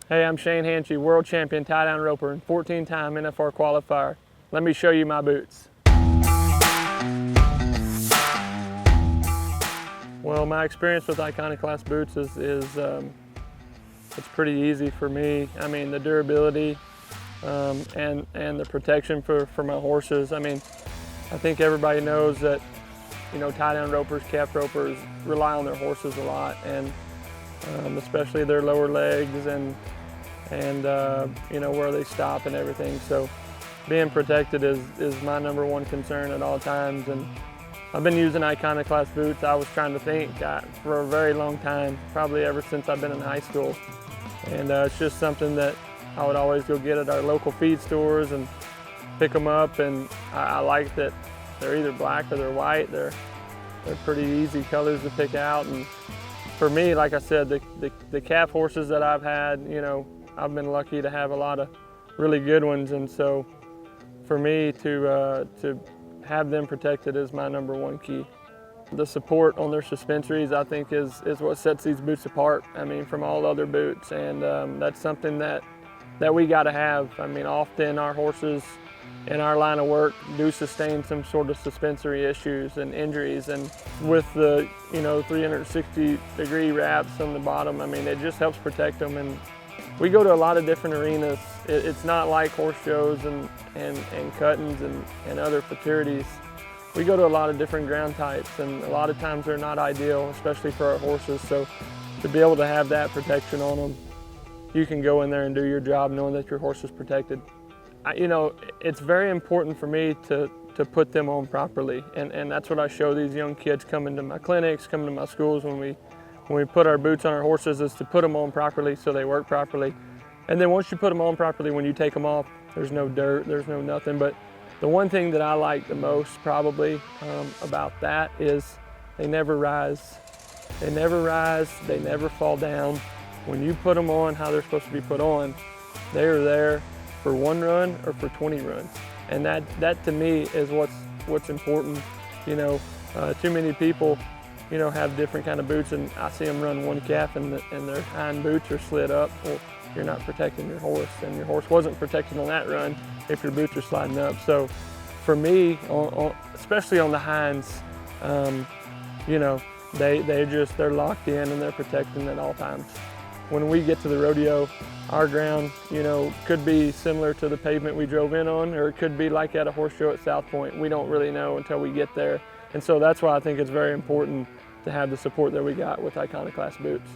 Hey, I'm Shane Hanchey, world champion tie-down roper and 14-time NFR qualifier. Let me show you my boots. Well, my experience with Iconoclast boots is it's pretty easy for me. I mean, the durability and the protection for my horses. I mean, I think everybody knows that, you know, tie-down ropers, calf ropers rely on their horses a lot, and especially their lower legs and you know, where they stop and everything. So being protected is my number one concern at all times. And I've been using Iconoclast boots, I was trying to think, for a very long time, probably ever since I've been in high school. And it's just something that I would always go get at our local feed stores and pick them up. And I like that they're either black or they're white. They're pretty easy colors to pick out. And for me, like I said, the calf horses that I've had, you know, I've been lucky to have a lot of really good ones. And so for me to have them protected is my number one key. The support on their suspensories, I think, is what sets these boots apart, I mean, from all other boots. And that's something that we got to have. I mean, often our horses in our line of work do sustain some sort of suspensory issues and injuries. And with the, you know, 360-degree wraps on the bottom, I mean, it just helps protect them. And we go to a lot of different arenas. It's not like horse shows and cuttings and other futurities. We go to a lot of different ground types, and a lot of times they're not ideal, especially for our horses. So to be able to have that protection on them, you can go in there and do your job knowing that your horse is protected. You know, it's very important for me to put them on properly, and that's what I show these young kids coming to my clinics, coming to my schools when we put our boots on our horses, is to put them on properly so they work properly. And then once you put them on properly, when you take them off, there's no dirt, there's no nothing. But the one thing that I like the most probably about that is they never rise. They never rise, they never fall down. When you put them on how they're supposed to be put on, they are there for one run or for 20 runs. And that to me is what's important. You know, too many people, you know, have different kind of boots, and I see them run one calf and their hind boots are slid up. Well, you're not protecting your horse, and your horse wasn't protected on that run if your boots are sliding up. So for me, especially on the hinds, you know, they're locked in and they're protecting at all times. When we get to the rodeo, our ground, you know, could be similar to the pavement we drove in on, or it could be like at a horse show at South Point. We don't really know until we get there. And so that's why I think it's very important to have the support that we got with Iconoclast boots.